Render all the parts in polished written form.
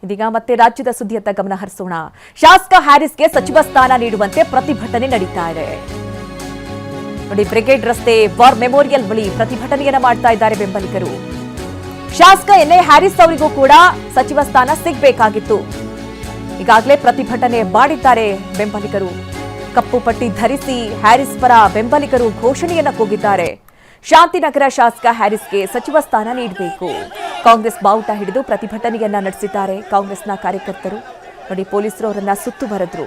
ಇದೀಗ ಮತ್ತೆ ರಾಜ್ಯದ ಸುದ್ದಿಯತ್ತ ಗಮನ ಹರಿಸೋಣ. ಶಾಸಕ ಹ್ಯಾರಿಸ್ಗೆ ಸಚಿವ ಸ್ಥಾನ ನೀಡುವಂತೆ ಪ್ರತಿಭಟನೆ ನಡೀತಾ ಇದೆ. ನೋಡಿ, ಬ್ರಿಗೇಡ್ ರಸ್ತೆ ವಾರ್ ಮೆಮೋರಿಯಲ್ ಬಳಿ ಪ್ರತಿಭಟನೆಯನ್ನ ಮಾಡ್ತಾ ಇದ್ದಾರೆ ಬೆಂಬಲಿಗರು. ಶಾಸಕ ಎನ್.ಎ. ಹ್ಯಾರಿಸ್ ಅವರಿಗೂ ಕೂಡ ಸಚಿವ ಸ್ಥಾನ ಸಿಗಬೇಕಾಗಿತ್ತು. ಈಗಾಗಲೇ ಪ್ರತಿಭಟನೆ ಮಾಡಿದ್ದಾರೆ ಬೆಂಬಲಿಗರು. ಕಪ್ಪು ಪಟ್ಟಿ ಧರಿಸಿ ಹ್ಯಾರಿಸ್ ಪರ ಬೆಂಬಲಿಗರು ಘೋಷಣೆಯನ್ನ ಕೂಗಿದ್ದಾರೆ. ಶಾಂತಿನಗರ ಶಾಸಕ ಹ್ಯಾರಿಸ್ಗೆ ಸಚಿವ ಸ್ಥಾನ ನೀಡಬೇಕು. ಕಾಂಗ್ರೆಸ್ ಬಾವುಟ ಹಿಡಿದು ಪ್ರತಿಭಟನೆಯನ್ನ ನಡೆಸಿದ್ದಾರೆ ಕಾಂಗ್ರೆಸ್ನ ಕಾರ್ಯಕರ್ತರು. ನೋಡಿ, ಪೊಲೀಸರು ಅವರನ್ನ ಸುತ್ತುವರೆದ್ರು.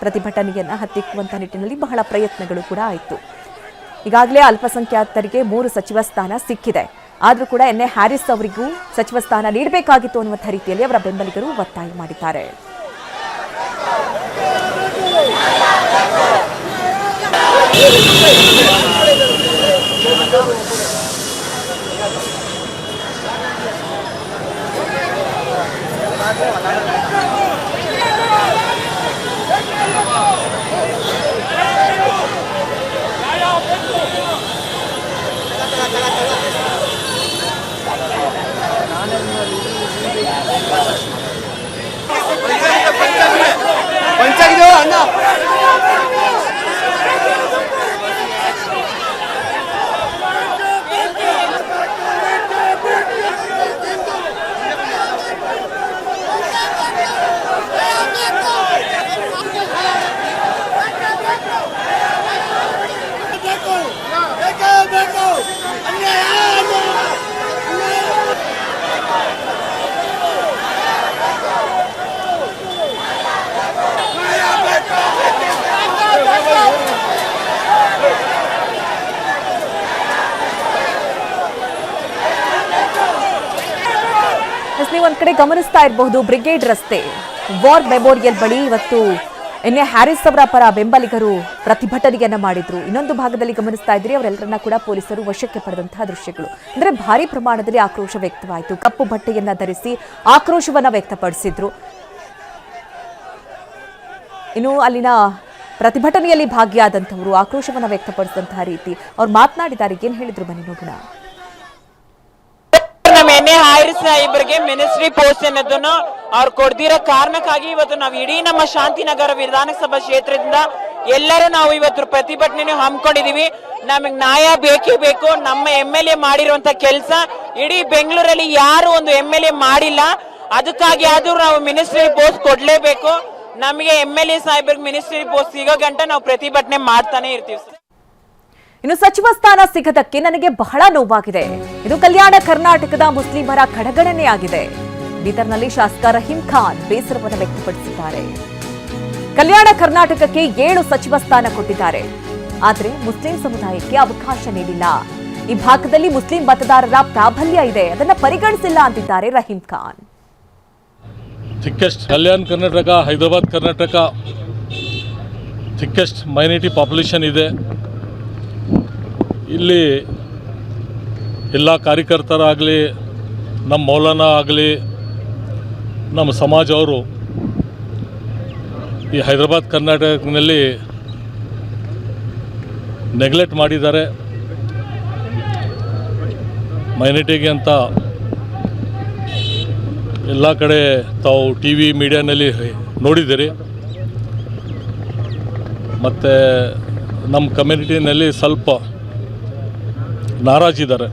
ಪ್ರತಿಭಟನೆಯನ್ನ ಹತ್ತಿಕ್ಕುವಂತ ನಿಟ್ಟಿನಲ್ಲಿ ಬಹಳ ಪ್ರಯತ್ನಗಳು ಕೂಡ ಆಯಿತು. ಈಗಾಗಲೇ ಅಲ್ಪಸಂಖ್ಯಾತರಿಗೆ 3 ಸಚಿವ ಸ್ಥಾನ ಸಿಕ್ಕಿದೆ. ಆದರೂ ಕೂಡ ಎನ್.ಎ. ಹ್ಯಾರಿಸ್ ಅವರಿಗೂ ಸಚಿವ ಸ್ಥಾನ ನೀಡಬೇಕಾಗಿತ್ತು ಅನ್ನುವಂಥ ರೀತಿಯಲ್ಲಿ ಅವರ ಬೆಂಬಲಿಗರು ಒತ್ತಾಯ ಮಾಡಿದ್ದಾರೆ. ನೀವು ಒಂದ್ ಕಡೆ ಗಮನಿಸ್ತಾ ಇರಬಹುದು, ಬ್ರಿಗೇಡ್ ರಸ್ತೆ ವಾರ್ ಮೆಮೋರಿಯಲ್ ಬಳಿ ಇವತ್ತು ಎನ್.ಎ. ಹ್ಯಾರಿಸ್ ಅವರ ಪರ ಬೆಂಬಲಿಗರು ಪ್ರತಿಭಟನೆಯನ್ನ ಮಾಡಿದ್ರು. ಇನ್ನೊಂದು ಭಾಗದಲ್ಲಿ ಗಮನಿಸ್ತಾ ಇದ್ರಿ, ಅವರೆಲ್ಲರನ್ನ ಕೂಡ ಪೊಲೀಸರು ವಶಕ್ಕೆ ಪಡೆದಂತಹ ದೃಶ್ಯಗಳು. ಅಂದ್ರೆ ಭಾರಿ ಪ್ರಮಾಣದಲ್ಲಿ ಆಕ್ರೋಶ ವ್ಯಕ್ತವಾಯಿತು. ಕಪ್ಪು ಬಟ್ಟೆಯನ್ನ ಧರಿಸಿ ಆಕ್ರೋಶವನ್ನ ವ್ಯಕ್ತಪಡಿಸಿದ್ರು. ಇನ್ನು ಅಲ್ಲಿನ ಪ್ರತಿಭಟನೆಯಲ್ಲಿ ಭಾಗಿಯಾದಂತವರು ಆಕ್ರೋಶವನ್ನ ವ್ಯಕ್ತಪಡಿಸಿದಂತಹ ರೀತಿ ಅವ್ರು ಮಾತನಾಡಿದ್ದಾರೆ. ಏನ್ ಹೇಳಿದ್ರು ಬನ್ನಿ ನೋಡೋಣ. ನಮ್ಮ ಎನ್.ಎ. ಹ್ಯಾರಿಸ್ ಸಾಹೇಬರಿಗೆ ಮಿನಿಸ್ಟ್ರಿ ಪೋಸ್ಟ್ ಅನ್ನೋದನ್ನು ಅವ್ರು ಕೊಡ್ದಿರೋ ಕಾರಣಕ್ಕಾಗಿ ಇವತ್ತು ನಾವು ಇಡೀ ನಮ್ಮ ಶಾಂತಿನಗರ ವಿಧಾನಸಭಾ ಕ್ಷೇತ್ರದಿಂದ ಎಲ್ಲರೂ ನಾವು ಇವತ್ತು ಪ್ರತಿಭಟನೆ ಹಮ್ಮಿಕೊಂಡಿದೀವಿ. ನಮಗೆ ನ್ಯಾಯ ಬೇಕೇ ಬೇಕು. ನಮ್ಮ ಎಂ.ಎಲ್.ಎ. ಮಾಡಿರುವಂತ ಕೆಲಸ ಇಡೀ ಬೆಂಗಳೂರಲ್ಲಿ ಯಾರು ಒಂದು ಎಂ.ಎಲ್.ಎ. ಮಾಡಿಲ್ಲ. ಅದಕ್ಕಾಗಿ ಆದ್ರೂ ನಾವು ಮಿನಿಸ್ಟ್ರಿ ಪೋಸ್ಟ್ ಕೊಡ್ಲೇಬೇಕು. ನಮಗೆ ಎಂ.ಎಲ್.ಎ. ಸಾಹೇಬರಿಗೆ ಮಿನಿಸ್ಟ್ರಿ ಪೋಸ್ಟ್ ಸಿಗೋ ಗಂಟ ನಾವು ಪ್ರತಿಭಟನೆ ಮಾಡ್ತಾನೆ ಇರ್ತೀವಿ. ಇನ್ನು ಸಚಿವ ಸ್ಥಾನ ಸಿಗದಕ್ಕೆ ನನಗೆ ಬಹಳ ನೋವಾಗಿದೆ. ಇದು ಕಲ್ಯಾಣ ಕರ್ನಾಟಕದ ಮುಸ್ಲಿಮರ ಕಡೆಗಣನೆಯಾಗಿದೆ. ಬೀದರ್ನಲ್ಲಿ ಶಾಸಕ ರಹೀಂ ಖಾನ್ ಬೇಸರವನ್ನು ವ್ಯಕ್ತಪಡಿಸಿದ್ದಾರೆ. ಕಲ್ಯಾಣ ಕರ್ನಾಟಕಕ್ಕೆ 7 ಸಚಿವ ಸ್ಥಾನ ಕೊಟ್ಟಿದ್ದಾರೆ. ಆದರೆ ಮುಸ್ಲಿಂ ಸಮುದಾಯಕ್ಕೆ ಅವಕಾಶ ನೀಡಿಲ್ಲ. ಈ ಭಾಗದಲ್ಲಿ ಮುಸ್ಲಿಂ ಮತದಾರರ ಪ್ರಾಬಲ್ಯ ಇದೆ, ಅದನ್ನ ಪರಿಗಣಿಸಿಲ್ಲ ಅಂತಿದ್ದಾರೆ ರಹೀಂ ಖಾನ್. ಥಿಕ್ಕೆಸ್ಟ್ ಕಲ್ಯಾಣ ಕರ್ನಾಟಕ, ಹೈದರಾಬಾದ್ ಕರ್ನಾಟಕ ಥಿಕ್ಕೆಸ್ಟ್ ಮೈನಾರಿಟಿ ಪಾಪ್ಯುಲೇಷನ್ ಇದೆ. ಇಲ್ಲಿ ಎಲ್ಲ ಕಾರ್ಯಕರ್ತರಾಗಲಿ, ನಮ್ಮ ಮೌಲಾನ ಆಗಲಿ, ನಮ್ಮ ಸಮಾಜ ಅವರು ಈ ಹೈದರಾಬಾದ್ ಕರ್ನಾಟಕದಲ್ಲಿ ನೆಗ್ಲೆಕ್ಟ್ ಮಾಡಿದ್ದಾರೆ. ಮೈನಾರಿಟಿಗೆ ಅಂತ ಎಲ್ಲ ಕಡೆ ತಾವು ಟಿ ವಿ ಮೀಡಿಯಾನಲ್ಲಿ ನೋಡಿದ್ದೀರಿ. ಮತ್ತು ನಮ್ಮ ಕಮ್ಯುನಿಟಿನಲ್ಲಿ ಸ್ವಲ್ಪ ನಾರಾಜಿದ್ದಾರೆ.